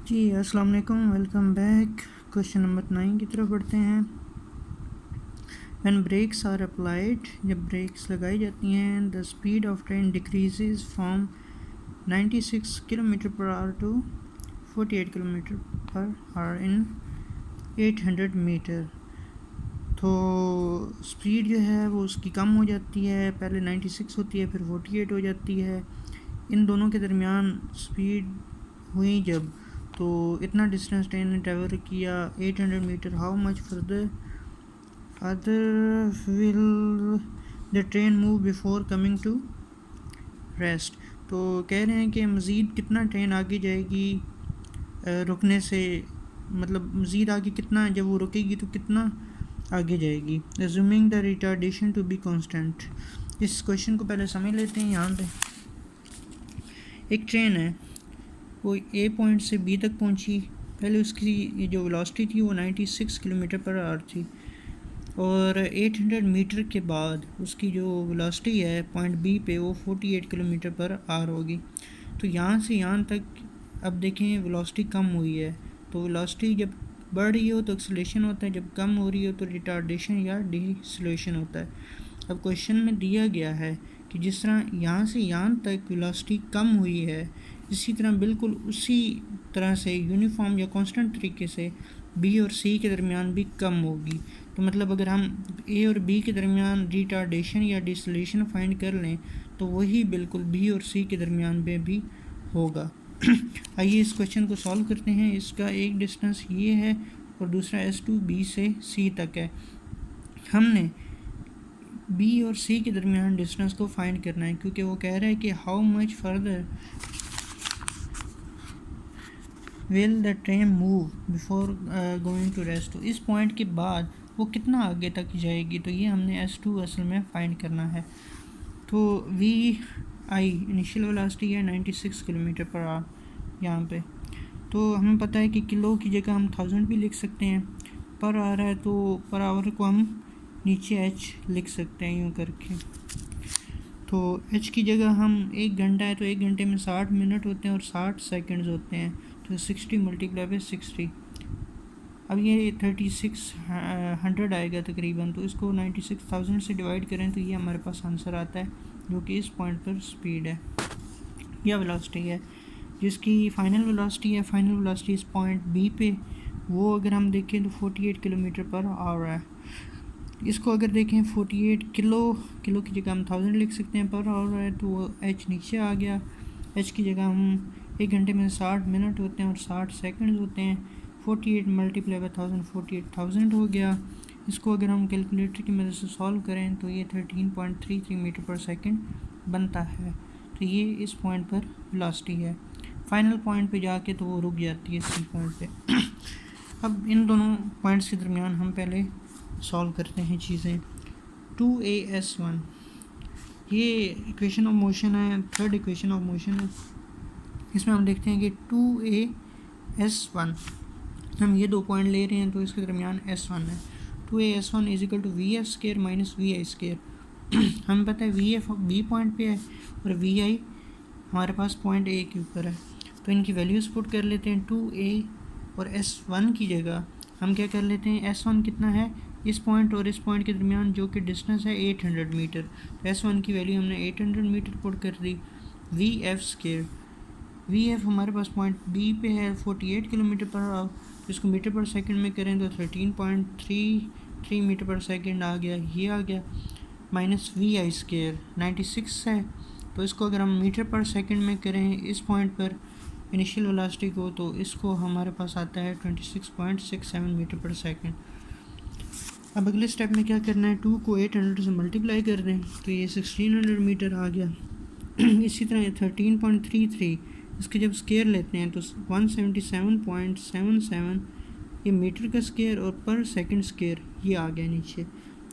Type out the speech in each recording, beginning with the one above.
जी अस्सलाम वालेकुम, welcome back. Question number 9 की तरफ बढ़ते हैं। व्हेन ब्रेक्स आर अप्लाइड, जब ब्रेक्स लगाई जाती हैं, the speed of train decreases from 96 kilometre per hour to 48 kilometre per hour in 800 metre. तो स्पीड जो है वो उसकी कम हो जाती है, पहले 96 होती है, फिर 48 हो जाती है। इन दोनों के दरमियान स्पीड हुई जब, तो इतना डिस्टेंस ट्रेन ने ट्रेवल किया 800 metre. How much further will the train move before coming to rest. तो कह रहे हैं कि मज़ीद कितना ट्रेन आगे जाएगी रुकने से, मतलब मज़ीद आगे कितना, जब वो रुकेगी तो कितना आगे जाएगी। Assuming the retardation to be constant. इस क्वेश्चन को पहले समझ लेते हैं। यहाँ पे एक ट्रेन है, वो ए पॉइंट से बी तक पहुंची। पहले उसकी जो वेलोसिटी थी वो 96 किलोमीटर पर आवर थी, और 800 मीटर के बाद उसकी जो वेलोसिटी है पॉइंट बी पे वो 48 किलोमीटर पर आवर होगी। तो यहाँ से यहाँ तक अब देखें वेलोसिटी कम हुई है। तो वेलोसिटी जब बढ़ रही हो तो एक्सेलरेशन होता है, जब कम हो रही हो तो रिटार्डेशन या डिसेलेरेशन होता है। अब क्वेश्चन में दिया गया है कि जिस तरह यहाँ से यहाँ तक वेलोसिटी कम हुई है, इसी तरह बिल्कुल उसी तरह से यूनिफॉर्म या कांस्टेंट तरीके से बी और सी के दरमियान भी कम होगी। तो मतलब अगर हम ए और बी के दरमियान रिटार्डेशन या डिसेलेरेशन फाइंड कर लें तो वही बिल्कुल बी और सी के दरमियान में भी होगा। आइए इस क्वेश्चन को सॉल्व करते हैं। इसका एक डिस्टेंस ये है और दूसरा S2 बी से सी तक है। हमने बी और सी के दरमियान डिस्टेंस को फाइंड करना है, क्योंकि वो कह रहा है कि how much further will the train move before going to rest. तो इस पॉइंट के बाद वो कितना आगे तक जाएगी, तो ये हमने S2 असल में फाइंड करना है। तो वी आई इनिशियल वेलोसिटी है 96 किलोमीटर पर आवर यहाँ पे। तो हमें पता है कि किलो की जगह हम 1000 भी लिख सकते हैं। पर आ रहा है तो पर आवर को हम नीचे h लिख सकते हैं यूँ करके। तो h की जगह हम 1 घंटा है तो 1 घंटे में 60 मिनट होते हैं और 60 सेकंड्स होते हैं। तो 60 मल्टीप्लाई बाई 60, अब ये 3600 आएगा तकरीबन। तो इसको 96,000 से डिवाइड करें तो ये हमारे पास आंसर आता है, जो कि इस पॉइंट पर स्पीड है या वेलोसिटी है। जिसकी फाइनल वेलोसिटी है, फाइनल वेलोसिटी इस पॉइंट बी पे, वो अगर हम देखें तो 48 किलोमीटर पर आवर है। इसको अगर देखें 48 किलो की जगह हम 1000 लिख सकते हैं, पर आवर है तो वो h नीचे आ गया। h की जगह हम 1 घंटे में 60 मिनट होते हैं और 60 सेकंड होते हैं। 48 मल्टीप्लाई बाई 1000 48,000 हो गया। इसको अगर हम कैलकुलेटर की मदद से सॉल्व करें तो ये 13.33 मीटर पर सेकंड बनता है। तो ये इस पॉइंट पर वेलोसिटी है। फाइनल पॉइंट पे जाके तो वो रुक जाती है सी पॉइंट पे। अब इन दोनों पॉइंट्स के दरमियान हम पहले सॉल्व करते हैं चीज़ें। 2AS1 ये इक्वेशन ऑफ मोशन है, थर्ड इक्वेशन ऑफ मोशन है। इसमें हम देखते हैं कि 2AS1, हम ये 2 पॉइंट ले रहे हैं तो इसके दरमियान S1 है। 2AS1 is equal to VF square minus VI square. हमें पता है VF बी पॉइंट पे है और VI हमारे पास पॉइंट A के ऊपर है। तो इनकी वैल्यूज़ पुट कर लेते हैं। 2A और S1 की जगह हम क्या कर लेते हैं, S1 कितना है, इस पॉइंट और इस पॉइंट के दरमियान जो कि डिस्टेंस है 800 मीटर। तो S1 की वैल्यू हमने 800 मीटर पुट कर दी। VF स्केयर, VF हमारे पास पॉइंट बी पे है 48 किलोमीटर पर आवर। इसको मीटर पर सेकंड में करें तो 13.33 मीटर पर सेकंड आ गया, ये आ गया। माइनस VI स्केयर 96 है, तो इसको अगर हम मीटर पर सेकंड में करें इस पॉइंट पर इनिशियल वेलोसिटी को, तो इसको हमारे पास आता है 26.67 मीटर पर सेकंड। अब अगले स्टेप में क्या करना है, 2 को 800 से मल्टीप्लाई कर दें तो ये 1600 मीटर आ गया। इसी तरह 13.33 इसके जब स्केयर लेते हैं तो 177.77 ये मीटर का स्केयर और पर सेकंड स्केयर ये आ गया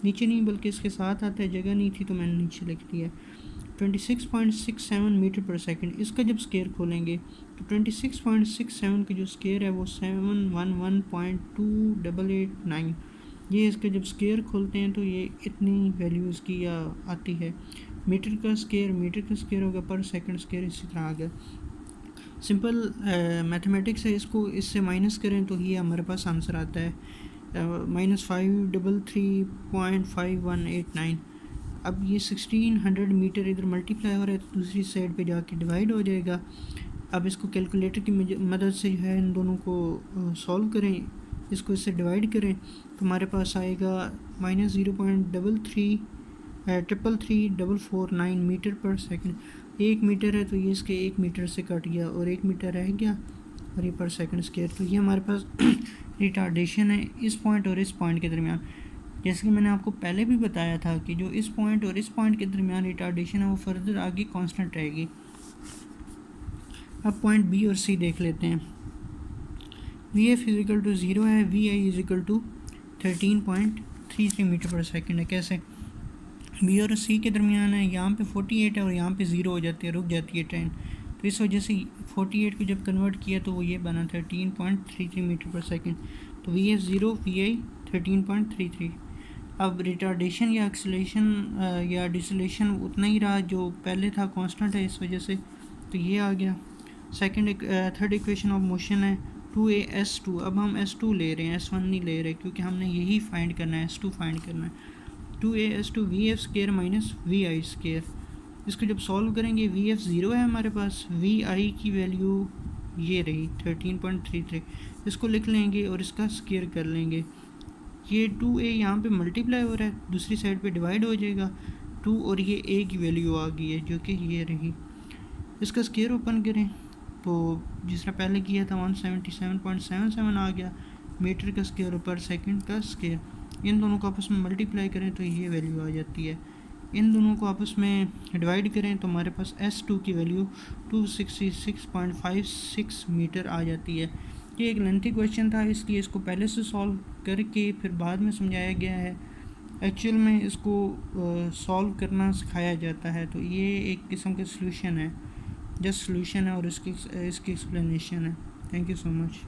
नीचे नहीं बल्कि इसके साथ आता है, जगह नहीं थी तो मैंने नीचे लिख दिया। 26.67 मीटर पर सेकंड, इसका जब स्केयर खोलेंगे तो 26.67 का जो स्केयर है वो 711.2889, ये इसका जब स्केयर खोलते हैं तो ये इतनी वैल्यू इसकी आती है। मीटर का स्केयर होगा, पर सेकंड स्केयर इसी तरह आ गया। सिंपल मैथमेटिक्स है, इसको इससे माइनस करें तो ये हमारे पास आंसर आता है -533.5189। अब ये 1600 मीटर इधर मल्टीप्लाई हो रहा है तो दूसरी साइड पे जाके डिवाइड हो जाएगा। अब इसको कैलकुलेटर की मदद से जो है इन दोनों को सॉल्व करें, इसको इससे डिवाइड करें तो हमारे पास आएगा -0.33349 मीटर पर सेकंड। 1 मीटर है तो ये इसके 1 मीटर से कट गया और 1 मीटर रह गया और ये पर सेकंड स्क्वायर। तो ये हमारे पास रिटार्डेशन है इस पॉइंट और इस पॉइंट के दरमियान। जैसे कि मैंने आपको पहले भी बताया था कि जो इस पॉइंट और इस पॉइंट के दरमियान रिटार्डेशन है वो फर्दर आगे कांस्टेंट रहेगी। अब पॉइंट बी और सी देख लेते हैं। वी एफ इजिकल टू 0 है, V I is equal to 13.33 metre per second है। कैसे? बी और सी के दरमियान है, यहाँ पे 48 है और यहाँ पे 0 हो जाती है, रुक जाती है ट्रेन। तो इस वजह से 48 को जब कन्वर्ट किया तो वो ये बना 13.33 मीटर पर सेकंड। तो वी एफ 0, वी आई 13.33। अब रिटार्डेशन या एक्सेलेरेशन या डिसलेशन उतना ही रहा जो पहले था, कांस्टेंट है इस वजह से, तो ये आ गया। थर्ड इक्वेशन ऑफ मोशन है 2a/s2। अब हम s2 ले रहे हैं, s1 नहीं ले रहे क्योंकि हमने यही फाइंड करना है, s2 फाइंड करना है। 2a/s2 V F square minus V I square. इसको जब सॉल्व करेंगे वी एफ 0 है हमारे पास, वी आई की वैल्यू ये रही 13.33। इसको लिख लेंगे और इसका स्केयर कर लेंगे। ये 2a यहाँ पे मल्टीप्लाई हो रहा है, दूसरी साइड पे डिवाइड हो जाएगा 2 और ये a की वैल्यू आ गई है जो कि ये रही। इसका स्केयर ओपन करें तो जिसने पहले किया था 177.77 आ गया मीटर का स्केयर पर सेकंड का स्केयर। इन दोनों को आपस में मल्टीप्लाई करें तो ये वैल्यू आ जाती है। इन दोनों को आपस में डिवाइड करें तो हमारे पास S2 की वैल्यू 266.56 मीटर आ जाती है। ये एक लेंथी क्वेश्चन था इसलिए इसको पहले से सॉल्व करके फिर बाद में समझाया गया है। एक्चुअल में इसको सॉल्व करना सिखाया जाता है, तो ये एक किस्म का सॉल्यूशन है, जस्ट सॉल्यूशन है और इसकी एक्सप्लेनेशन है। Thank you so much.